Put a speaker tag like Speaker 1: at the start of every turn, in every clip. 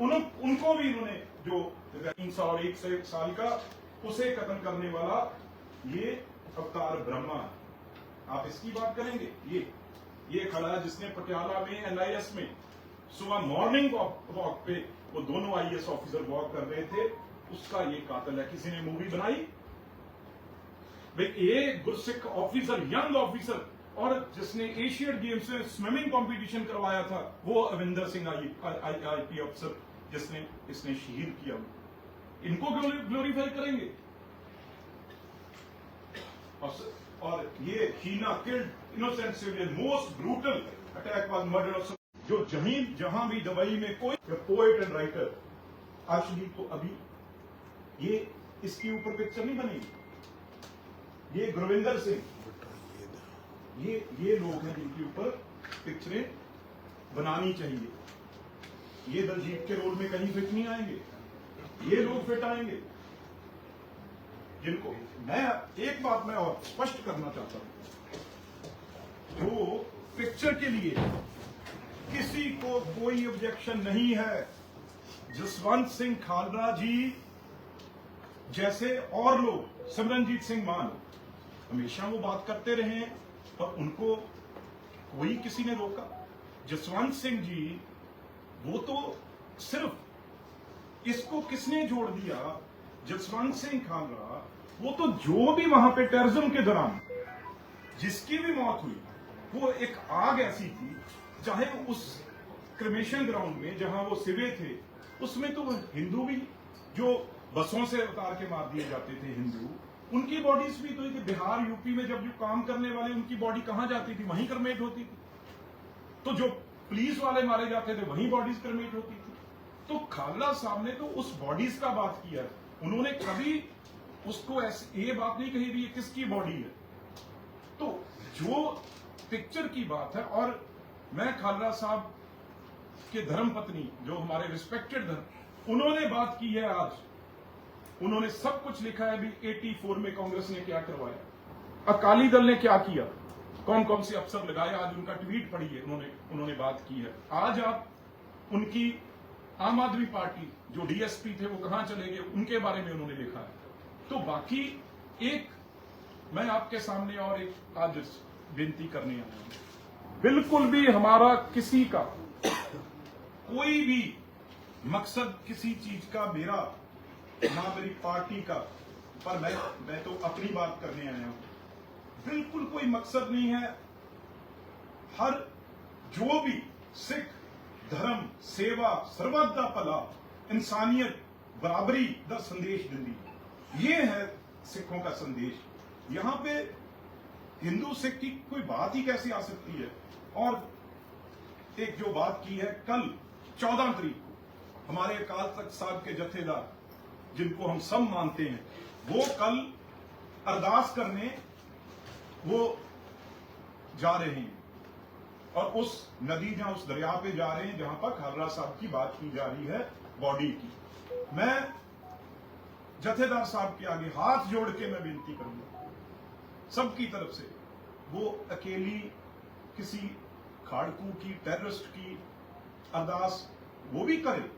Speaker 1: उनको भी इन्होंने जो 3 साल और 1 साल का उसे खत्म करने वाला ये अवतार ब्रह्मा है। आप इसकी बात करेंगे। ये खड़ा है जिसने पटियाला में NIS में सुबह मॉर्निंग वॉक पे वो दोनों IAS ऑफिसर वॉक कर रहे थे, उसका ये कातिल है। किसी ने मूवी बनाई भाई? ये गुरसिख ऑफिसर, यंग ऑफिसर, और जिसने एशियन गेम्स में स्विमिंग कंपटीशन करवाया था, वो अविंदर सिंह IP अफसर जिसने इसने शहीद किया। इनको ग्लोरीफाई करेंगे। और ये हीना killed innocent civilian, most brutal attack was murder of. जो जहां भी दुबई में कोई पोएट एंड राइटर एक्चुअली, तो अभी ये इसके ऊपर पिक्चर नहीं बनेगी। ये गुरविंदर सिंह, ये लोग हैं जिनके ऊपर पिक्चरें बनानी चाहिए। ये दलजीत के रोल में कहीं फिट नहीं आएंगे, ये लोग फिट आएंगे जिनको मैं एक बात मैं और स्पष्ट करना चाहता हूं। जो पिक्चर के लिए किसी को कोई ऑब्जेक्शन नहीं है, जसवंत सिंह खालड़ा जी जैसे और लोग, सिमरनजीत सिंह मान, हमेशा वो बात करते रहे हैं और उनको कोई किसी ने रोका। जसवंत सिंह जी वो तो सिर्फ इसको किसने जोड़ दिया? जसवंत सिंह खालड़ा, वो तो जो भी वहां पे टेररिज्म के दौरान जिसकी भी मौत हुई, वो एक आग ऐसी थी, चाहे उस क्रिमेशन ग्राउंड में जहां वो सिवे थे, उसमें तो हिंदू भी जो बसों से उतार के मार दिए जाते थे हिंदू, उनकी बॉडीज भी तो बिहार यूपी में जब जो काम करने वाले उनकी बॉडी कहां जाती थी? वहीं क्रमेट होती थी। तो जो पुलिस वाले मारे जाते थे वहीं बॉडीज क्रमेट होती थी। तो खालड़ा साहब ने तो उस बॉडीज का बात किया, उन्होंने कभी उसको ऐसे ये बात नहीं कही भी ये किसकी बॉडी है। तो जो पिक्चर की बात है, और मैं खालड़ा साहब के धर्मपत्नी जो हमारे रिस्पेक्टेड धर्म, उन्होंने बात की है आज, उन्होंने सब कुछ लिखा है। अभी 84 में कांग्रेस ने क्या करवाया, अकाली दल ने क्या किया, कौन कौन से अफसर लगाए, आज उनका ट्वीट पढ़िए, उन्होंने बात की है। आज आप उनकी आम आदमी पार्टी जो DSP थे वो कहां चले गए, उनके बारे में उन्होंने लिखा है। तो बाकी एक मैं आपके सामने और एक आज विनती करने आया हूं, बिल्कुल भी हमारा किसी का कोई भी मकसद किसी चीज का, मेरा ना मेरी पार्टी का, पर मैं तो अपनी बात करने आया हूं। बिल्कुल कोई मकसद नहीं है। हर जो भी सिख धर्म सेवा सर्वत दा भला इंसानियत बराबरी दा संदेश दिंदी, ये है सिखों का संदेश। यहां पे हिंदू सिख की कोई बात ही कैसे आ सकती है? और एक जो बात की है, कल 14 तारीख को हमारे अकाल तख्त साहब के जथेदार जिनको हम सब मानते हैं, वो कल अरदास करने वो जा रहे हैं और उस नदी जहां उस दरिया पे जा रहे हैं जहां पर खालड़ा साहब की बात की जा रही है बॉडी की। मैं जथेदार साहब के आगे हाथ जोड़ के मैं विनती करूंगा सबकी तरफ से, वो अकेली किसी खाड़कू की, टेररिस्ट की अरदास वो भी करे,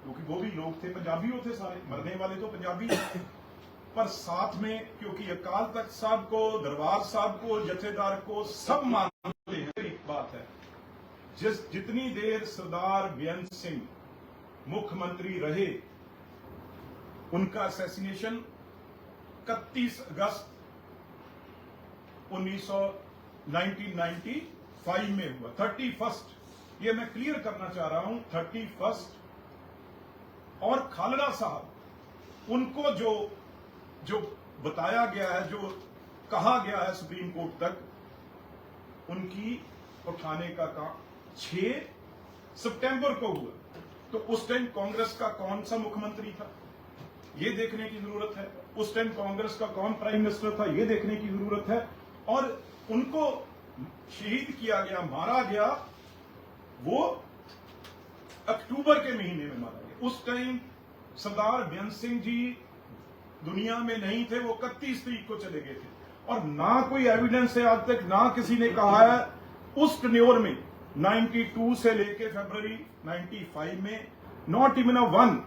Speaker 1: क्योंकि वो भी लोग थे, पंजाबियों थे सारे, मरने वाले तो पंजाबी पर साथ में, क्योंकि अकाल तख्त साहब को, दरबार साहब को, जथेदार को सब मानते हैं। एक बात है, जितनी देर सरदार बेअंत सिंह मुख्यमंत्री रहे, उनका असैसिनेशन 31 अगस्त 1995 में हुआ। 31st, ये मैं क्लियर करना चाह रहा हूं, 31st। और खालड़ा साहब, उनको जो बताया गया है, जो कहा गया है सुप्रीम कोर्ट तक, उनकी उठाने का काम 6 सितंबर को हुआ। तो उस टाइम कांग्रेस का कौन सा मुख्यमंत्री था, ये देखने की जरूरत है। उस टाइम कांग्रेस का कौन प्राइम मिनिस्टर था, ये देखने की जरूरत है। और उनको शहीद किया गया, मारा गया, वो अक्टूबर के महीने में मारा गया। उस टाइम सरदार बेअंत सिंह जी दुनिया में नहीं थे, वो 31 तारीख को चले गए थे। और ना कोई एविडेंस है आज तक, ना किसी ने कहा है उस टेन्योर में 92 से लेके फरवरी 95 में not even a one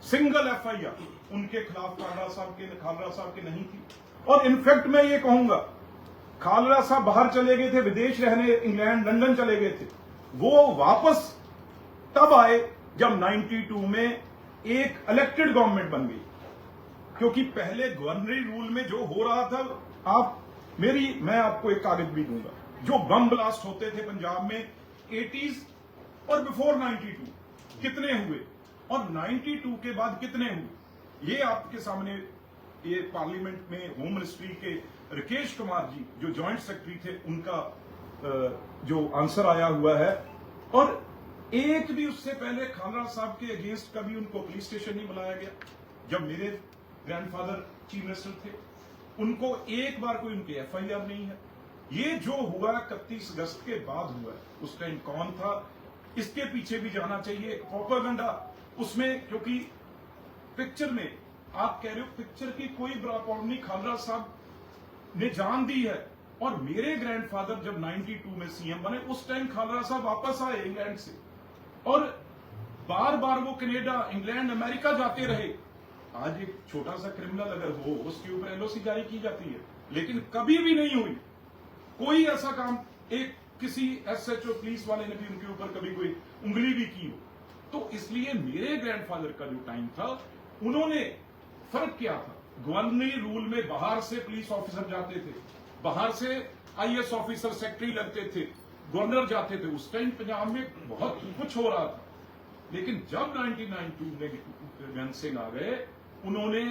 Speaker 1: single FIR उनके खिलाफ खालड़ा साहब के नहीं थी। और इनफैक्ट मैं ये कहूंगा, खालड़ा साहब बाहर चले गए थे, विदेश रहने, इंग्लैंड लंदन चले गए थे। वो वापस तब आए जब 92 में एक इलेक्टेड गवर्नमेंट बन गई, क्योंकि पहले गवर्नरी रूल में जो हो रहा था, मैं आपको एक कागज भी दूंगा, जो बम ब्लास्ट होते थे पंजाब में 80s और बिफोर 92 कितने हुए और 92 के बाद कितने हुए, ये आपके सामने, ये पार्लियामेंट में होम मिनिस्ट्री के राकेश कुमार जी जो जॉइंट सेक्रेटरी थे, उनका जो आंसर आया हुआ है। और एक भी उससे पहले खालड़ा साहब के अगेंस्ट कभी उनको पुलिस स्टेशन नहीं बुलाया गया। जब मेरे ग्रैंडफादर चीफ मिनिस्टर थे, उनको एक बार कोई उनकी एफआईआर नहीं है। ये जो हुआ 31 अगस्त के बाद हुआ है, उस टाइम कौन था, इसके पीछे भी जाना चाहिए। प्रोपेगेंडा उसमें, क्योंकि पिक्चर में आप कह रहे हो पिक्चर की कोई प्रॉब्लम नहीं, खालड़ा साहब ने जान दी है। और मेरे ग्रैंडफादर जब 92 में सीएम बने, उस टाइम खालड़ा साहब वापस आए इंग्लैंड से, और बार बार वो कनाडा, इंग्लैंड, अमेरिका जाते रहे। आज एक छोटा सा क्रिमिनल अगर हो, उसके ऊपर एलओसी जारी की जाती है, लेकिन कभी भी नहीं हुई कोई ऐसा काम, एक किसी एसएचओ पुलिस वाले ने भी उनके ऊपर कभी कोई उंगली भी की हो। तो इसलिए मेरे ग्रैंडफादर का जो टाइम था, उन्होंने फर्क किया था। गवर्नरी रूल में बाहर से पुलिस ऑफिसर जाते थे, बाहर से आईएएस ऑफिसर, सेक्रेटरी लगते थे, गवर्नर जाते थे। उस टाइम पंजाब में बहुत कुछ हो रहा था। लेकिन जब 1992 में बेअंत सिंह आ गए, उन्होंने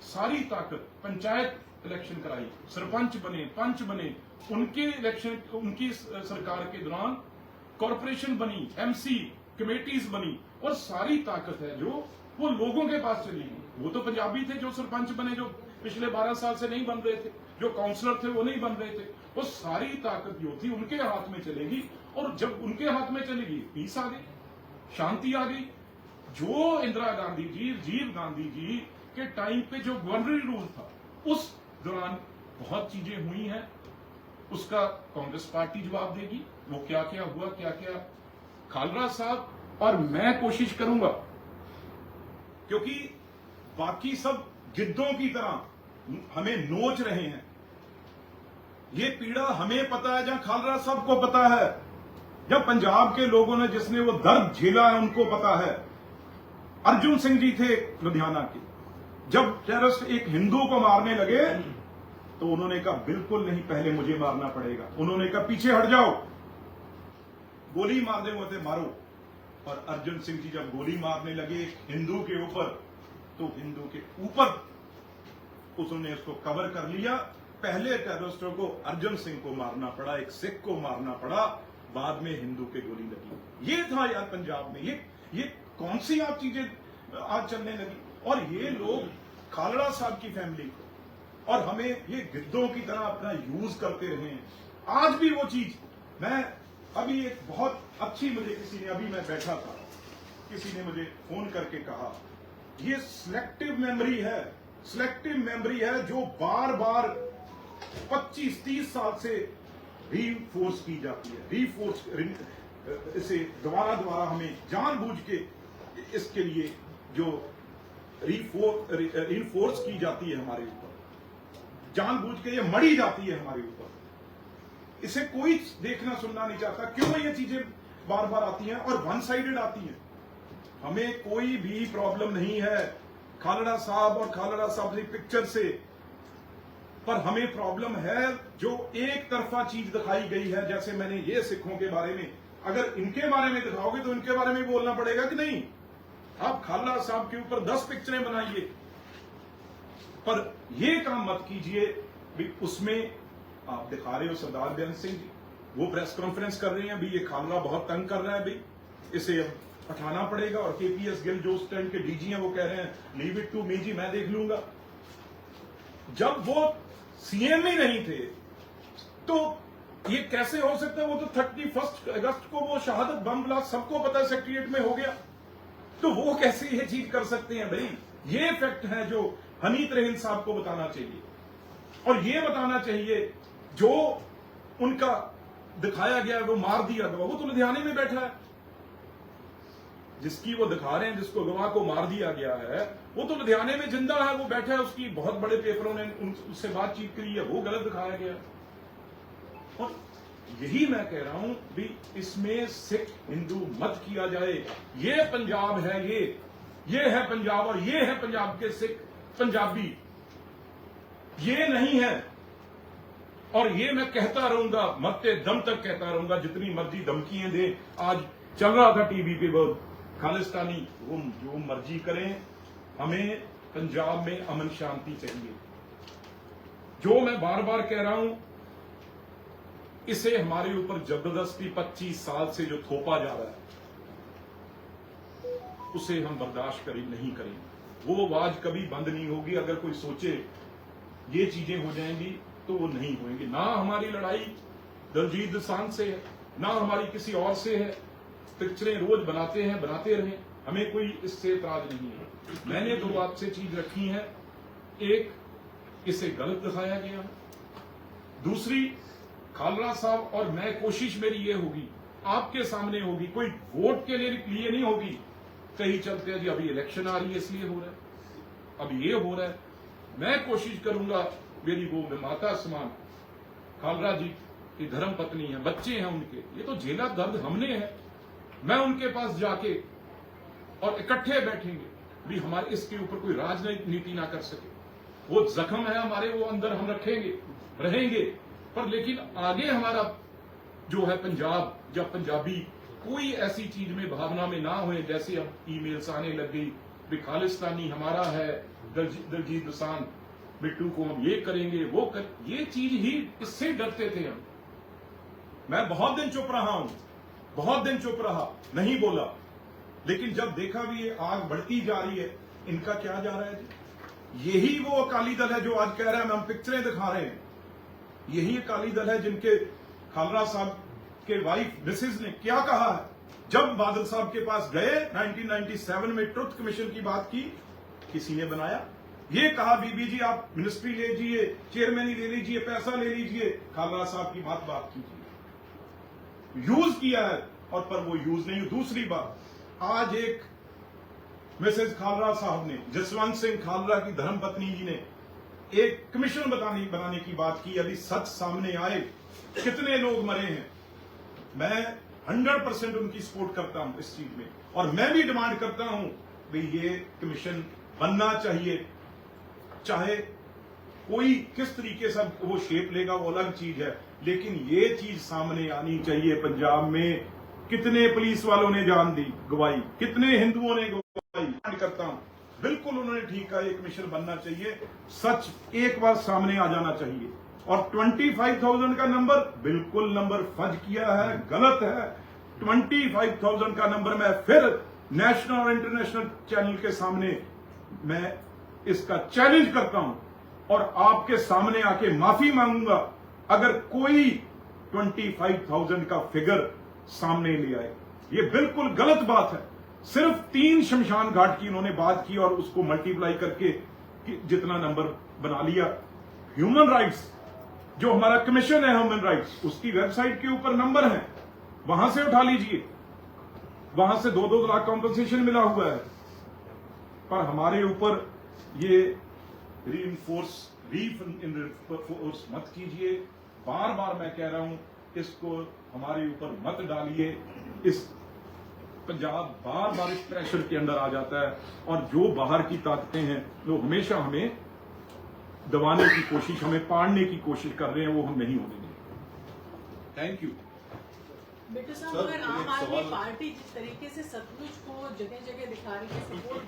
Speaker 1: सारी ताकत, पंचायत इलेक्शन कराई, सरपंच बने, पंच बने, उनके इलेक्शन, उनकी सरकार के दौरान कॉरपोरेशन बनी, एमसी कमेटीज बनी, और सारी ताकत है जो वो लोगों के पास चली गई। वो तो पंजाबी थे जो सरपंच बने, जो पिछले 12 साल से नहीं बन रहे थे, जो काउंसलर थे वो नहीं बन रहे थे। वो सारी ताकत जो थी उनके हाथ में चलेगी, और जब उनके हाथ में चलेगी, पीस आ गई, शांति आ गई। जो इंदिरा गांधी जी, राजीव गांधी जी के टाइम पे जो गवर्नरी रूल था, उस दौरान बहुत चीजें हुई हैं, उसका कांग्रेस पार्टी जवाब देगी। वो क्या क्या हुआ, क्या क्या खालड़ा साहब, और मैं कोशिश करूंगा, क्योंकि बाकी सब गिद्धों की तरह हमें नोच रहे हैं। ये पीड़ा हमें पता है, जहां खालड़ा साहब को पता है, जब पंजाब के लोगों ने, जिसने वो दर्द झेला है, उनको पता है। अर्जुन सिंह जी थे लुधियाना के, जब टेररिस्ट एक हिंदू को मारने लगे तो उन्होंने कहा बिल्कुल नहीं, पहले मुझे मारना पड़ेगा। उन्होंने कहा पीछे हट जाओ, गोली मारने हुए थे, मारो। और अर्जुन सिंह जी जब गोली मारने लगे हिंदू के ऊपर, तो हिंदू के ऊपर उसने उसको कवर कर लिया। पहले टेररिस्टों को अर्जुन सिंह को मारना पड़ा, एक सिख को मारना पड़ा, बाद में हिंदू के गोली लगी। ये था यार पंजाब में। ये कौन सी आप चीजें आज चलने लगी। और ये लोग खालड़ा साहब की फैमिली को और हमें ये गिद्धों की तरह अपना यूज करते रहे हैं। आज भी वो चीज, मैं अभी एक बहुत अच्छी, मुझे किसी ने, अभी मैं बैठा था, किसी ने मुझे फोन करके कहा, ये सिलेक्टिव मेमोरी है, सिलेक्टिव मेमोरी है जो बार बार 25-30 साल से रीफोर्स की जाती है। रीफोर्स, इसे दोबारा हमें जानबूझ के इसके लिए जो रीफोर्स की जाती है हमारे ऊपर, जानबूझ के ये मड़ी जाती है हमारे ऊपर। इसे कोई देखना सुनना नहीं चाहता। क्यों ये चीजें बार बार आती हैं और वन साइडेड आती हैं। हमें कोई भी प्रॉब्लम नहीं है खालड़ा साहब और खालड़ा साहब की पिक्चर से, पर हमें प्रॉब्लम है जो एक तरफा चीज दिखाई गई है। जैसे मैंने ये सिखों के बारे में, अगर इनके बारे में दिखाओगे तो इनके बारे में बोलना पड़ेगा कि नहीं। आप खालड़ा साहब के ऊपर 10 पिक्चरें बनाइए, पर ये काम मत कीजिए भी। उसमें आप दिखा रहे हो सरदार बेअंत सिंह जी, वो प्रेस कॉन्फ्रेंस कर रहे हैं, भी ये खालड़ा बहुत तंग कर रहा है, भाई इसे हटाना पड़ेगा। और केपीएस गिल जो उस टाइम के डीजी हैं, वो कह रहे हैं लीव इट टू मी जी, मैं देख लूंगा। जब वो सीएम ही नहीं थे तो ये कैसे हो सकता है। वो तो 31 अगस्त को वो शहादत बम ब्लास्ट सबको पता है, सेक्रेटरिएट में हो गया, तो वो कैसे ये चीज कर सकते हैं भाई। ये फैक्ट है जो हनीत रहीम साहब को बताना चाहिए, और ये बताना चाहिए जो उनका दिखाया गया, वो मार दिया गया, वो तो लुधियाने में बैठा है। जिसकी वो दिखा रहे हैं, जिसको गवाह को मार दिया गया है, वो तो लुधियाने में जिंदा है, वो बैठा है, उसकी बहुत बड़े पेपरों ने उससे बातचीत करी है, वो गलत दिखाया गया। और यही मैं कह रहा हूं भी इसमें सिख हिंदू मत किया जाए। ये पंजाब है, ये है पंजाब, और ये है पंजाब के सिख पंजाबी, ये नहीं है। और ये मैं कहता रहूंगा, मरते दम तक कहता रहूंगा, जितनी मर्जी धमकियां दे। आज चल रहा था टीवी पे बहुत खालिस्तानी, वो जो मर्जी करें, हमें पंजाब में अमन शांति चाहिए। जो मैं बार बार कह रहा हूं, इसे हमारे ऊपर जबरदस्ती 25 साल से जो थोपा जा रहा है, उसे हम बर्दाश्त नहीं करेंगे। वो आवाज कभी बंद नहीं होगी। अगर कोई सोचे ये चीजें हो जाएंगी तो वो नहीं होंगी। ना हमारी लड़ाई दलजीत दोसांझ से है, ना हमारी किसी और से है। पिक्चरें रोज बनाते हैं, बनाते रहें, हमें कोई इससे एतराज नहीं है। मैंने दो आपसे चीज रखी है, एक, इसे गलत दिखाया गया, दूसरी, खालरा साहब और मैं, कोशिश मेरी ये होगी, आपके सामने होगी, कोई वोट के लिए नहीं होगी। कहीं चलते हैं जी अभी इलेक्शन आ रही है इसलिए हो रहा है, अब ये हो रहा है। मैं कोशिश करूंगा, मेरी वो माता समान खालरा जी की धर्म पत्नी है, बच्चे हैं उनके, ये तो झेला दर्द हमने है। मैं उनके पास जाके और इकट्ठे बैठेंगे भी हमारे इसके ऊपर कोई राजनीति ना कर सके। वो जख्म है हमारे, वो अंदर हम रखेंगे, रहेंगे, पर लेकिन आगे हमारा जो है पंजाब या पंजाबी कोई ऐसी चीज में, भावना में ना हुए जैसे अब ईमेल्स आने लग गई भी खालिस्तानी हमारा है, दलजीत दोसांझ बिट्टू को हम ये करेंगे, वो कर, ये चीज ही, इससे डरते थे हम। मैं बहुत दिन चुप रहा हूं, बहुत दिन चुप रहा, नहीं बोला, लेकिन जब देखा भी ये आग बढ़ती जा रही है, इनका क्या जा रहा है जी? यही वो अकाली दल है जो आज कह रहा है हम पिक्चरें दिखा रहे हैं। यही अकाली दल है जिनके खालरा साहब के वाइफ मिसेज ने क्या कहा है जब बादल साहब के पास गए 1997 में, ट्रुथ कमीशन की बात की, किसी ने बनाया, ये कहा बीबी जी आप मिनिस्ट्री ले लीजिए, चेयरमैन ले लीजिए, पैसा ले लीजिए, खालरा साहब की बात कीजिए। यूज किया है, और पर वो यूज नहीं। दूसरी बात, आज एक मिसेज खालरा साहब ने, जसवंत सिंह खालरा की धर्मपत्नी जी ने एक कमीशन बनाने की बात की। यदि सच सामने आए, कितने लोग मरे हैं, मैं 100% उनकी सपोर्ट करता हूं इस चीज में, और मैं भी डिमांड करता हूं भाई ये कमीशन बनना चाहिए। चाहे कोई किस तरीके से वो शेप लेगा वो अलग चीज है, लेकिन ये चीज सामने आनी चाहिए। पंजाब में कितने पुलिस वालों ने जान दी, गवाही, कितने हिंदुओं ने गवाही करता हूं, बिल्कुल उन्होंने ठीक कहा, एक कमीशन बनना चाहिए, सच एक बार सामने आ जाना चाहिए। और 25,000 का नंबर, बिल्कुल नंबर फज किया है, गलत है। 25,000 का नंबर मैं फिर नेशनल और इंटरनेशनल चैनल के सामने मैं इसका चैलेंज करता हूं, और आपके सामने आके माफी मांगूंगा अगर कोई 25,000 का फिगर सामने ले आए। ये बिल्कुल गलत बात है। सिर्फ 3 शमशान घाट की उन्होंने बात की और उसको मल्टीप्लाई करके जितना नंबर बना लिया। ह्यूमन राइट्स, जो हमारा कमीशन है ह्यूमन राइट्स, उसकी वेबसाइट के ऊपर नंबर है, वहां से उठा लीजिए, वहां से 2-2 लाख कॉम्पनसेशन मिला हुआ है। पर हमारे ऊपर ये रीइंफोर्स मत कीजिए। बार बार मैं कह रहा हूं, इसको हमारे ऊपर मत डालिए। इस पंजाब बार बार इस प्रेशर के अंदर आ जाता है, और जो बाहर की ताकतें हैं वो हमेशा हमें दबाने की कोशिश, हमें पाड़ने की कोशिश कर रहे हैं, वो हम नहीं होने देंगे। Thank you.
Speaker 2: बिट्टू साहब, अगर आम आदमी पार्टी जिस तरीके से सतलुज को जगह जगह दिखा रही है सपोर्ट